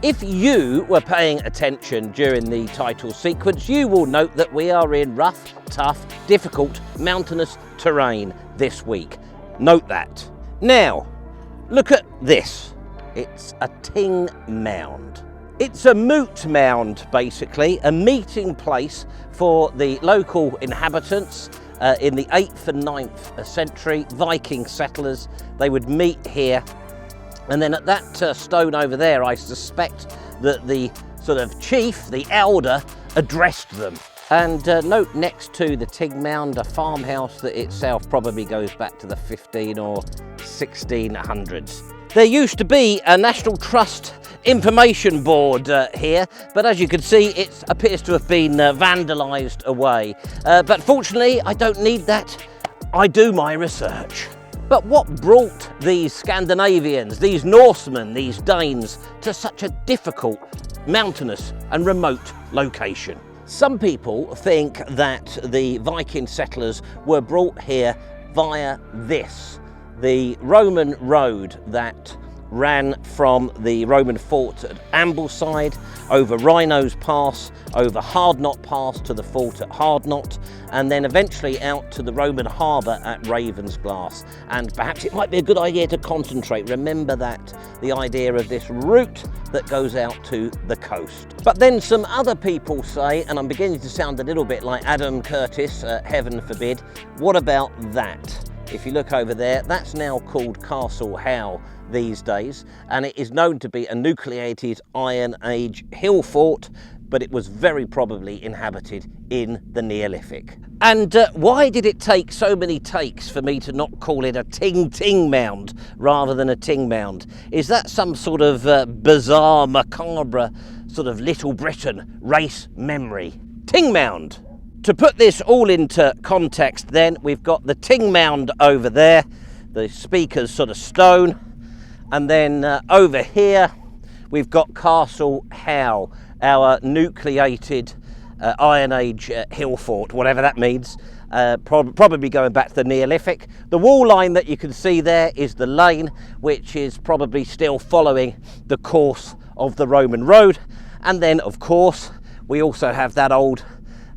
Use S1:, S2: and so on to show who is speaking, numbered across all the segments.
S1: If you were paying attention during the title sequence, you will note that we are in rough, tough, difficult, mountainous terrain this week. Note that. Now, look at this. It's a Ting mound. It's a moot mound, basically, a meeting place for the local inhabitants in the 8th and 9th century, Viking settlers. They would meet here, and then at that stone over there, I suspect that the sort of chief, the elder, addressed them. And note next to the Ting mound, a farmhouse that itself probably goes back to the 15 or 1600s. There used to be a National Trust information board here, but as you can see, it appears to have been vandalised away. But fortunately, I don't need that. I do my research. But what brought these Scandinavians, these Norsemen, these Danes, to such a difficult, mountainous and remote location? Some people think that the Viking settlers were brought here via this, the Roman road that ran from the Roman fort at Ambleside, over Wrynose Pass, over Hardknot Pass to the fort at Hardknot, and then eventually out to the Roman harbour at Ravensglass. And perhaps it might be a good idea to concentrate. Remember that, the idea of this route that goes out to the coast. But then some other people say, and I'm beginning to sound a little bit like Adam Curtis, heaven forbid, what about that? If you look over there, that's now called Castle Howe these days, and it is known to be a nucleated Iron Age hill fort, but it was very probably inhabited in the Neolithic. And why did it take so many takes for me to not call it a Ting mound rather than a Ting mound? Is that some sort of bizarre, macabre sort of Little Britain race memory? Ting mound. To put this all into context then, we've got the Ting mound over there, the speaker's sort of stone, and then over here we've got Castle Howe, our nucleated Iron Age hill fort, whatever that means, probably going back to the Neolithic. The wall line that you can see there is the lane, which is probably still following the course of the Roman road. And then of course we also have that old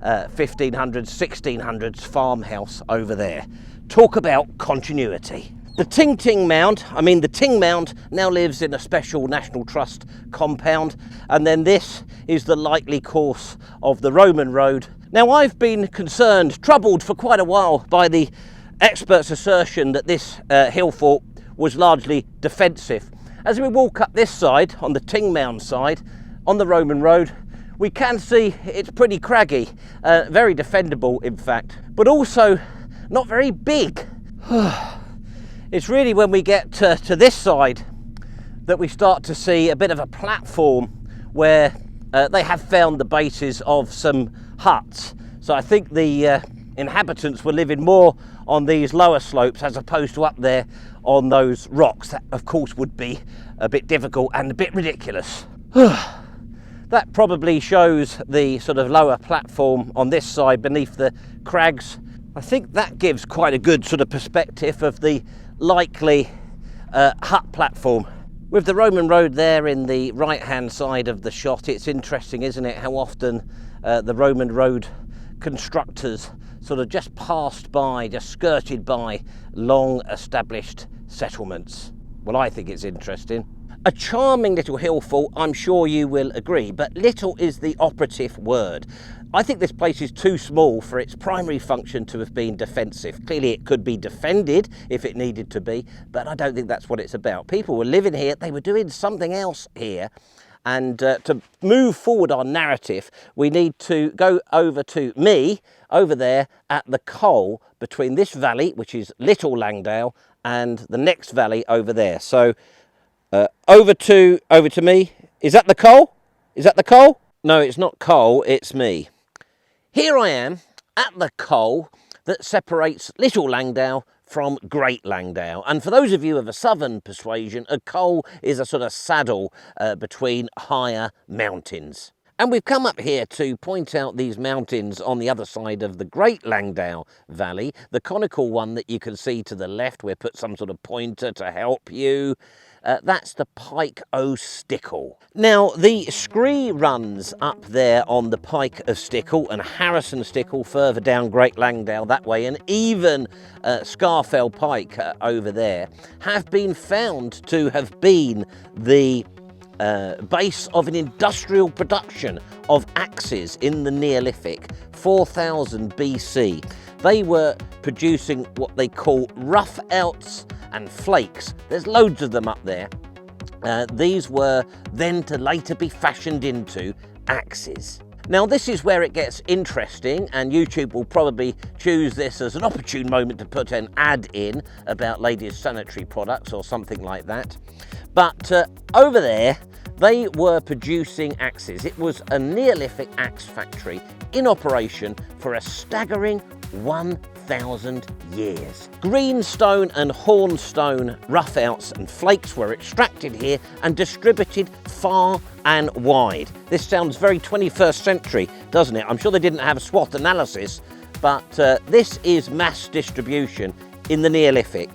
S1: 1500s, 1600s farmhouse over there. Talk about continuity. The Ting mound, the Ting mound now lives in a special National Trust compound, and then this is the likely course of the Roman road. Now I've been troubled for quite a while by the experts' assertion that this hill fort was largely defensive. As we walk up this side, on the Ting mound side, on the Roman road, we can see it's pretty craggy, very defendable in fact, but also not very big. It's really when we get to this side that we start to see a bit of a platform where they have found the bases of some huts. So I think the inhabitants were living more on these lower slopes as opposed to up there on those rocks. That of course would be a bit difficult and a bit ridiculous. That probably shows the sort of lower platform on this side beneath the crags. I think that gives quite a good sort of perspective of the likely hut platform. With the Roman road there in the right hand side of the shot, it's interesting, isn't it, how often the Roman road constructors sort of just passed by, just skirted by long established settlements. Well, I think it's interesting. A charming little hill fort, I'm sure you will agree, but little is the operative word. I think this place is too small for its primary function to have been defensive. Clearly it could be defended if it needed to be, but I don't think that's what it's about. People were living here, they were doing something else here, and to move forward our narrative, we need to go over to me, over there at the coal between this valley, which is Little Langdale, and the next valley over there. So over to me. Is that the coal? Is that the coal? No, it's not coal, it's me. Here I am at the coal that separates Little Langdale from Great Langdale. And for those of you of a southern persuasion, a coal is a sort of saddle between higher mountains. And we've come up here to point out these mountains on the other side of the Great Langdale Valley, the conical one that you can see to the left. We've put some sort of pointer to help you. That's the Pike o' Stickle. Now, the scree runs up there on the Pike of Stickle and Harrison Stickle further down Great Langdale that way, and even Scarfell Pike over there, have been found to have been the base of an industrial production of axes in the Neolithic, 4000 BC. They were producing what they call rough outs and flakes. There's loads of them up there. These were then to later be fashioned into axes. Now this is where it gets interesting, and YouTube will probably choose this as an opportune moment to put an ad in about ladies' sanitary products or something like that. But over there, they were producing axes. It was a Neolithic Ax Factory in operation for a staggering 1,000 years. Greenstone and hornstone roughouts and flakes were extracted here and distributed far and wide. This sounds very 21st century, doesn't it? I'm sure they didn't have a SWOT analysis, but this is mass distribution in the Neolithic.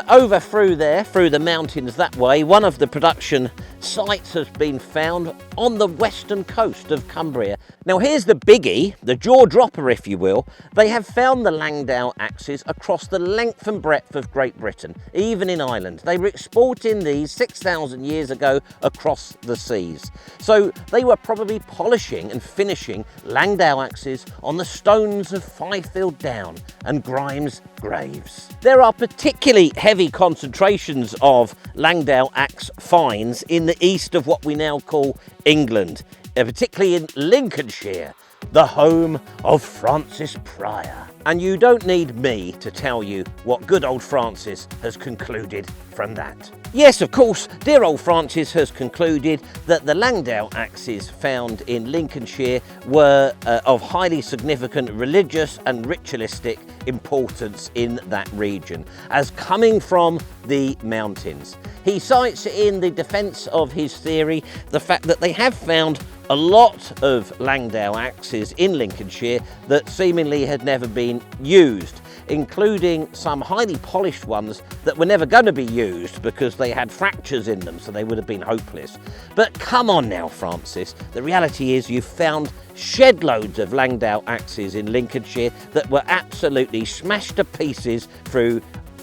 S1: Over through there, through the mountains that way, one of the production sites has been found on the western coast of Cumbria. Now here's the biggie, the jaw dropper if you will. They have found the Langdale axes across the length and breadth of Great Britain, even in Ireland. They were exporting these 6,000 years ago across the seas. So they were probably polishing and finishing Langdale axes on the stones of Fifield Down and Grimes graves. There are particularly heavy concentrations of Langdale axe finds in the east of what we now call England, particularly in Lincolnshire, the home of Francispryor. And you don't need me to tell you what good old Francis has concluded from that. Yes, of course, dear old Francis has concluded that the Langdale axes found in Lincolnshire were of highly significant religious and ritualistic importance in that region, as coming from the mountains. He cites in the defence of his theory the fact that they have found a lot of Langdale axes in Lincolnshire that seemingly had never been used, including some highly polished ones that were never going to be used because they had fractures in them, so they would have been hopeless. But come on now, Francis, the reality is you've found shed loads of Langdale axes in Lincolnshire that were absolutely smashed to pieces through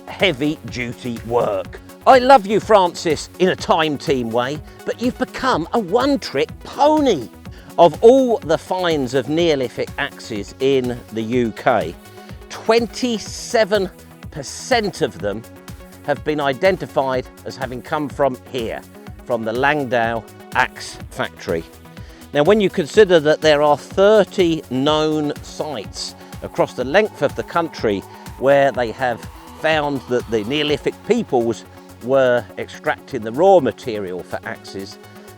S1: heavy duty work. I love you, Francis, in a time team way, but you've become a one-trick pony. Of all the finds of Neolithic axes in the UK, 27% of them have been identified as having come from here, from the Langdale Ax Factory. Now, when you consider that there are 30 known sites across the length of the country where they have found that the Neolithic peoples were extracting the raw material for axes,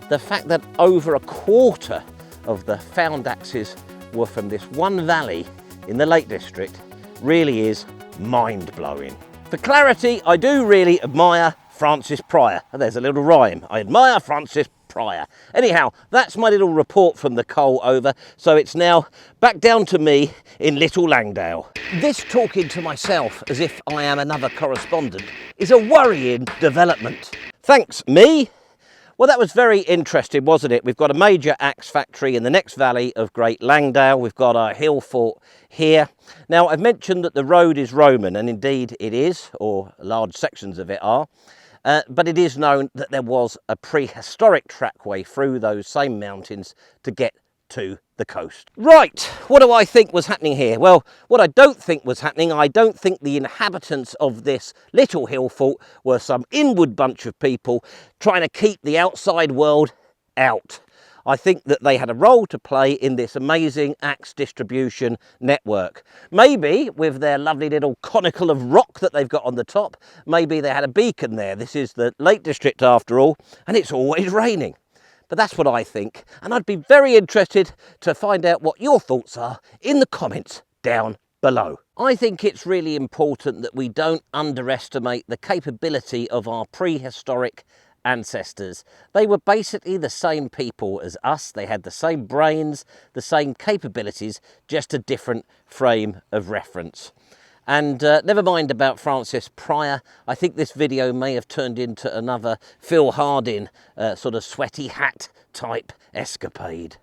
S1: the fact that over a quarter of the found axes were from this one valley in the Lake District really is mind-blowing. For clarity, I do really admire Francispryor. There's a little rhyme. I admire Francispryor. Anyhow, that's my little report from the coal over, so it's now back down to me in Little Langdale. This talking to myself as if I am another correspondent is a worrying development. Thanks, me. Well, that was very interesting, wasn't it? We've got a major axe factory in the next valley of Great Langdale. We've got our hill fort here. Now, I've mentioned that the road is Roman, and indeed it is, or large sections of it are. But it is known that there was a prehistoric trackway through those same mountains to get to the coast. Right, what do I think was happening here? Well, what I don't think was happening, I don't think the inhabitants of this little hill fort were some inward bunch of people trying to keep the outside world out. I think that they had a role to play in this amazing axe distribution network. Maybe with their lovely little conical of rock that they've got on the top, maybe they had a beacon there. This is the Lake District after all, and it's always raining. But that's what I think, and I'd be very interested to find out what your thoughts are in the comments down below. I think it's really important that we don't underestimate the capability of our prehistoric ancestors. They were basically the same people as us. They had the same brains, the same capabilities, just a different frame of reference. And never mind about francispryor. I think this video may have turned into another Phil Harding sort of sweaty hat type escapade.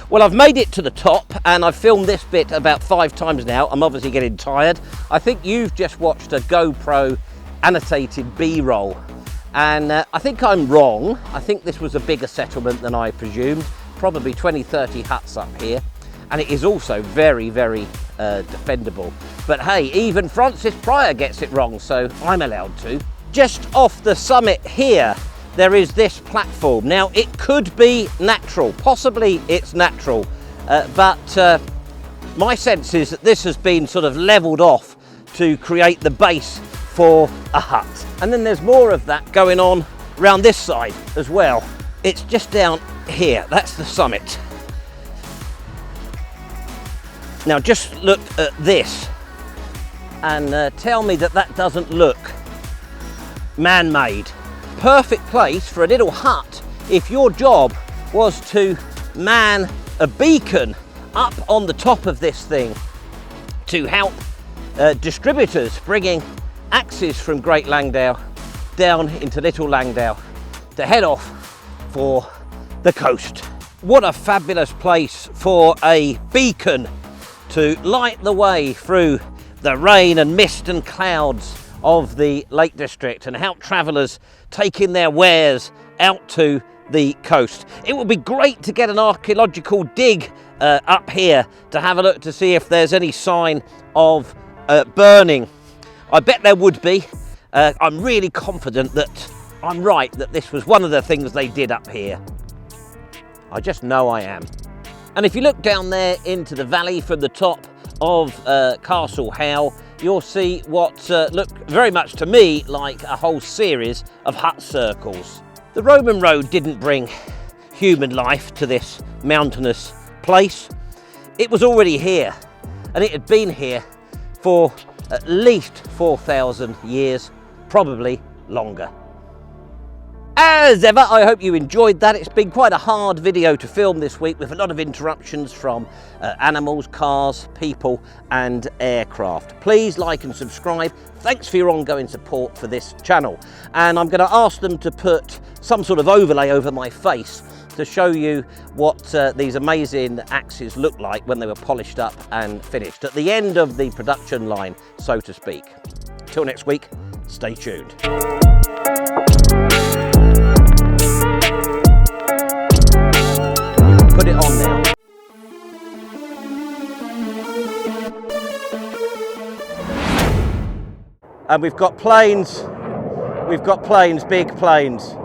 S1: Well, I've made it to the top and I've filmed this bit about 5 times now. I'm obviously getting tired. I think you've just watched a GoPro annotated B-roll, and I think I'm wrong. I think this was a bigger settlement than I presumed, probably 20-30 huts up here, and it is also very, very defendable. But hey, even francispryor gets it wrong, so I'm allowed to. Just off the summit here, there is this platform. Now, it could be natural, possibly it's natural, but my sense is that this has been sort of leveled off to create the base for a hut. And then there's more of that going on around this side as well. It's just down here, that's the summit. Now just look at this and tell me that that doesn't look man-made. Perfect place for a little hut if your job was to man a beacon up on the top of this thing to help distributors bringing axes from Great Langdale down into Little Langdale to head off for the coast. What a fabulous place for a beacon to light the way through the rain and mist and clouds of the Lake District and help travellers taking their wares out to the coast. It would be great to get an archaeological dig up here to have a look to see if there's any sign of burning. I bet there would be. I'm really confident that I'm right, that this was one of the things they did up here. I just know I am. And if you look down there into the valley from the top of Castle Howe, you'll see what look very much to me like a whole series of hut circles. The Roman road didn't bring human life to this mountainous place. It was already here, and it had been here for at least 4,000 years, probably longer. As ever, I hope you enjoyed that. It's been quite a hard video to film this week with a lot of interruptions from animals, cars, people and aircraft. Please like and subscribe. Thanks for your ongoing support for this channel. And I'm going to ask them to put some sort of overlay over my face to show you what these amazing axes look like when they were polished up and finished. At the end of the production line, so to speak. Till next week, stay tuned. Put it on now. And we've got planes, big planes.